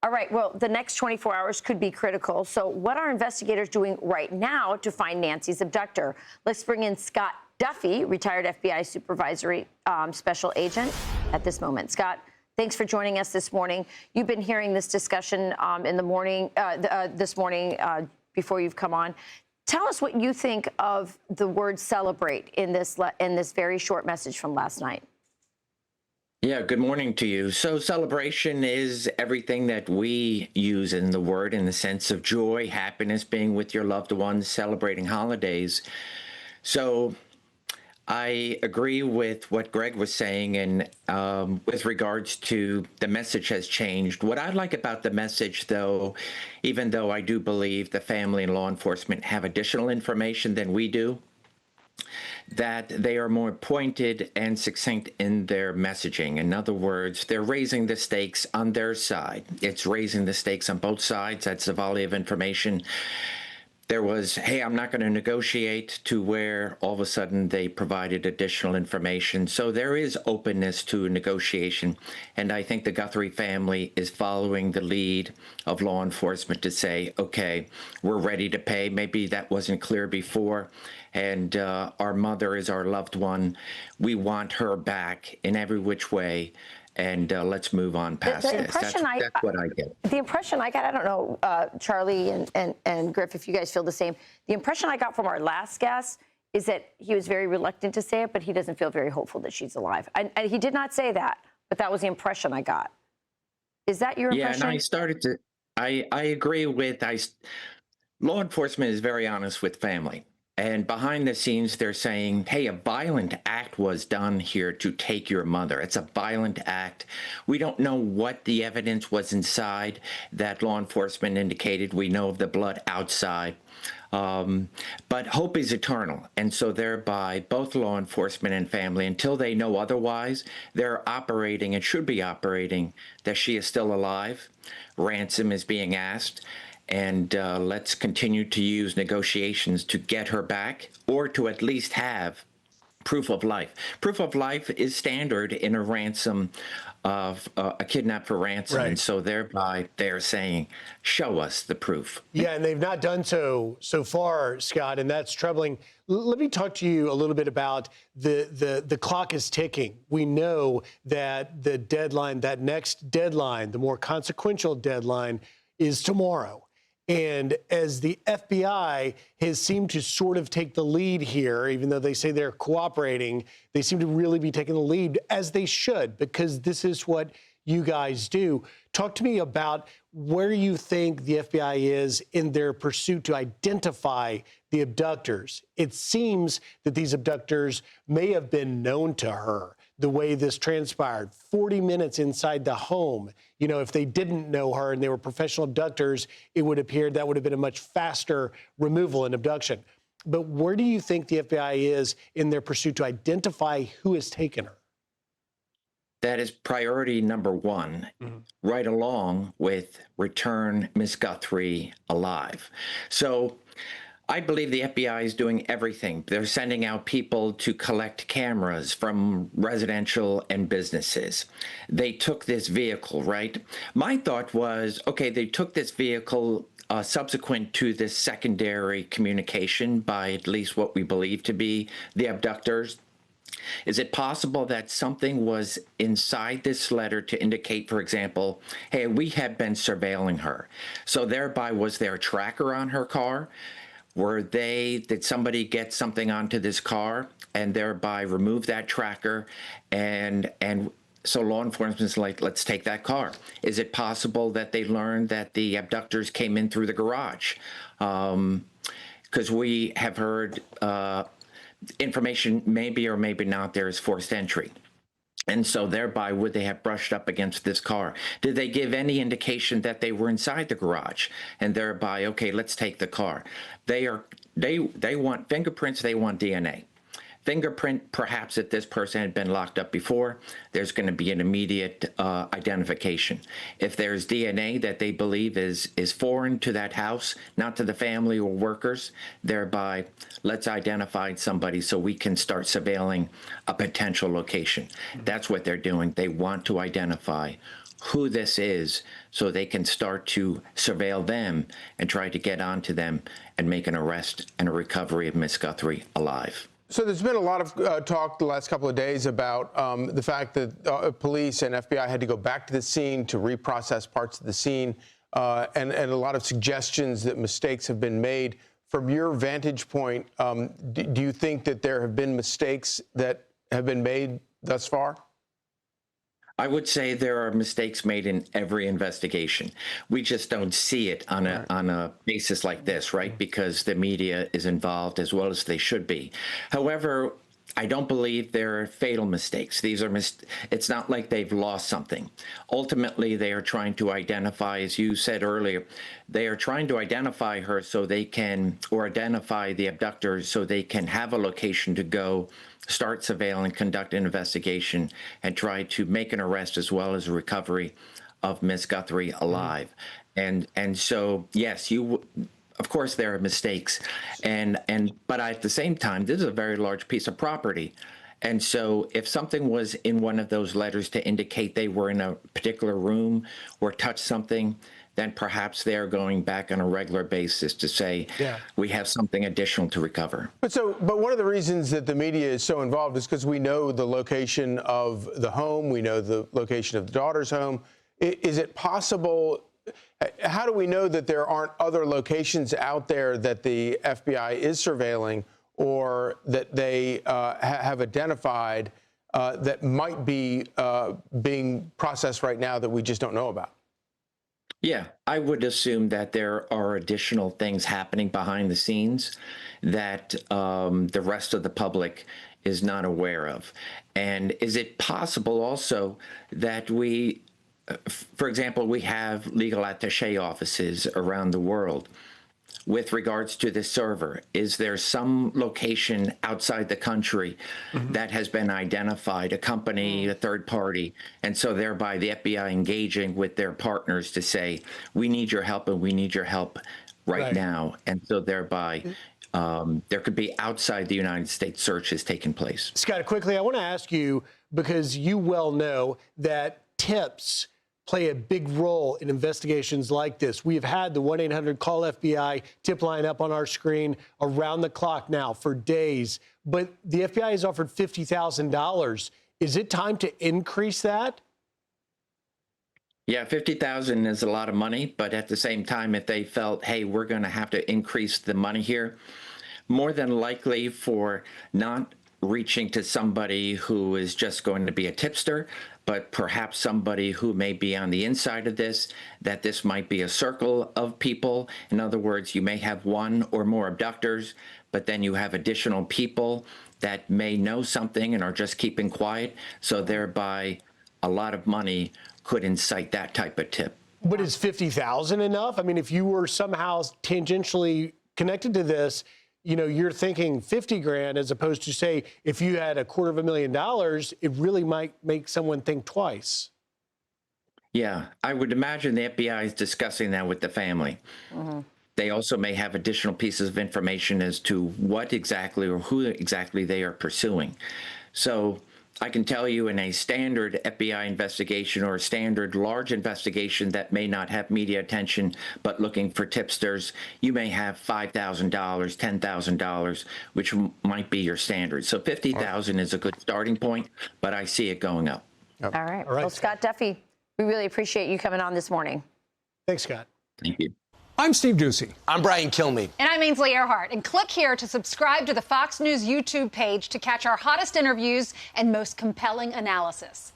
All right. Well, the next 24 hours could be critical. So, what are investigators doing right now to find Nancy's abductor? Let's bring in Scott Duffy, retired FBI supervisory special agent, at this moment. Scott, thanks for joining us this morning. You've been hearing this discussion in the morning, this morning, before you've come on. Tell us what you think of the word "celebrate" in this very short message from last night. Yeah, good morning to you. So celebration is everything that we use in the word in the sense of joy, happiness, being with your loved ones, celebrating holidays. So I agree with what Greg was saying, and with regards to the message has changed. What I like about the message, though, even though I do believe the family and law enforcement have additional information than we do, that they are more pointed and succinct in their messaging. In other words, they're raising the stakes on their side. It's raising the stakes on both sides. That's a volley of information. There was, hey, I'm not going to negotiate, to where all of a sudden they provided additional information. So there is openness to negotiation. And I think the Guthrie family is following the lead of law enforcement to say, okay, we're ready to pay. Maybe that wasn't clear before. And our mother is our loved one. We want her back in every which way. And let's move on past this. That's what I get. The impression I got, I don't know, Charlie and Griff, if you guys feel the same. The impression I got from our last guest is that he was very reluctant to say it, but he doesn't feel very hopeful that she's alive. And he did not say that, but that was the impression I got. Is that your impression? Yeah, and I started to, I agree with, law enforcement is very honest with family. And behind the scenes, they're saying, hey, a violent act was done here to take your mother. It's a violent act. We don't know what the evidence was inside that law enforcement indicated. We know of the blood outside. But hope is eternal. And so thereby, both law enforcement and family, until they know otherwise, they're operating and should be operating that she is still alive. Ransom is being asked. And let's continue to use negotiations to get her back, or to at least have proof of life. Proof of life is standard in a ransom of a kidnap for ransom. Right. And so thereby they're saying, show us the proof. Yeah, and they've not done so far, Scott, and that's troubling. Let me talk to you a little bit about the clock is ticking. We know that the deadline, that next deadline, the more consequential deadline, is tomorrow. And as the FBI has seemed to sort of take the lead here, even though they say they're cooperating, they seem to really be taking the lead, as they should, because this is what you guys do. Talk to me about where you think the FBI is in their pursuit to identify the abductors. It seems that these abductors may have been known to her, the way this transpired. 40 minutes inside the home. You know, if they didn't know her and they were professional abductors, it would appear that would have been a much faster removal and abduction. But where do you think the FBI is in their pursuit to identify who has taken her? That is priority number one, right along with return Miss Guthrie alive. So I believe the FBI is doing everything. They're sending out people to collect cameras from residential and businesses. They took this vehicle, right? My thought was, okay, they took this vehicle subsequent to this secondary communication by at least what we believe to be the abductors. Is it possible that something was inside this letter to indicate, for example, hey, we have been surveilling her? So thereby, was there a tracker on her car? Did somebody get something onto this car and thereby remove that tracker? And so law enforcement is like, let's take that car. Is it possible that they learned that the abductors came in through the garage? Because we have heard information, maybe or maybe not, there is forced entry. And so thereby, would they have brushed up against this car? Did they give any indication that they were inside the garage? And thereby, okay, let's take the car. They want fingerprints, they want DNA. Fingerprint, perhaps if this person had been locked up before, there's going to be an immediate identification. If there's DNA that they believe is foreign to that house, not to the family or workers, thereby let's identify somebody so we can start surveilling a potential location. That's what they're doing. They want to identify who this is so they can start to surveil them and try to get onto them and make an arrest and a recovery of Miss Guthrie alive. So there's been a lot of talk the last couple of days about the fact that police and FBI had to go back to the scene to reprocess parts of the scene, and a lot of suggestions that mistakes have been made. From your vantage point, do you think that there have been mistakes that have been made thus far? I would say there are mistakes made in every investigation. We just don't see it on a basis like this, right? Because the media is involved as well as they should be. However, I don't believe they're fatal mistakes. These are it's not like they've lost something. Ultimately, they are trying to identify, as you said earlier, they are trying to identify her so they can, or identify the abductors so they can have a location to go, start surveilling, conduct an investigation, and try to make an arrest as well as a recovery of Miss Guthrie alive. And so, yes, of course, there are mistakes, but at the same time, this is a very large piece of property. And so if something was in one of those letters to indicate they were in a particular room or touched something, then perhaps they're going back on a regular basis to say, we have something additional to recover. But one of the reasons that the media is so involved is because we know the location of the home, we know the location of the daughter's home. Is it possible? How do we know that there aren't other locations out there that the FBI is surveilling or that they have identified that might be being processed right now that we just don't know about? Yeah, I would assume that there are additional things happening behind the scenes that the rest of the public is not aware of. And is it possible also that we, for example, we have legal attaché offices around the world. With regards to this server, is there some location outside the country that has been identified, a company, a third party, and so thereby the FBI engaging with their partners to say, we need your help and we need your help right now. And so thereby there could be outside the United States searches taking place. Scott, quickly, I want to ask you, because you well know that tips play a big role in investigations like this. We have had the 1-800-CALL-FBI tip line up on our screen around the clock now for days, but the FBI has offered $50,000. Is it time to increase that? Yeah, $50,000 is a lot of money, but at the same time, if they felt, hey, we're going to have to increase the money here, more than likely for not reaching to somebody who is just going to be a tipster, but perhaps somebody who may be on the inside of this, that this might be a circle of people. In other words, you may have one or more abductors, but then you have additional people that may know something and are just keeping quiet. So thereby, a lot of money could incite that type of tip. But is $50,000 enough? I mean, if you were somehow tangentially connected to this, you know, you're thinking 50 grand as opposed to, say, if you had $250,000, it really might make someone think twice. Yeah, I would imagine the FBI is discussing that with the family. They also may have additional pieces of information as to what exactly or who exactly they are pursuing. So I can tell you in a standard FBI investigation or a standard large investigation that may not have media attention, but looking for tipsters, you may have $5,000, $10,000, which might be your standard. So $50,000 is a good starting point, but I see it going up. All right. Well, Scott Duffy, we really appreciate you coming on this morning. Thanks, Scott. Thank you. I'm Steve Doocy. I'm Brian Kilmeade. And I'm Ainsley Earhart. And click here to subscribe to the Fox News YouTube page to catch our hottest interviews and most compelling analysis.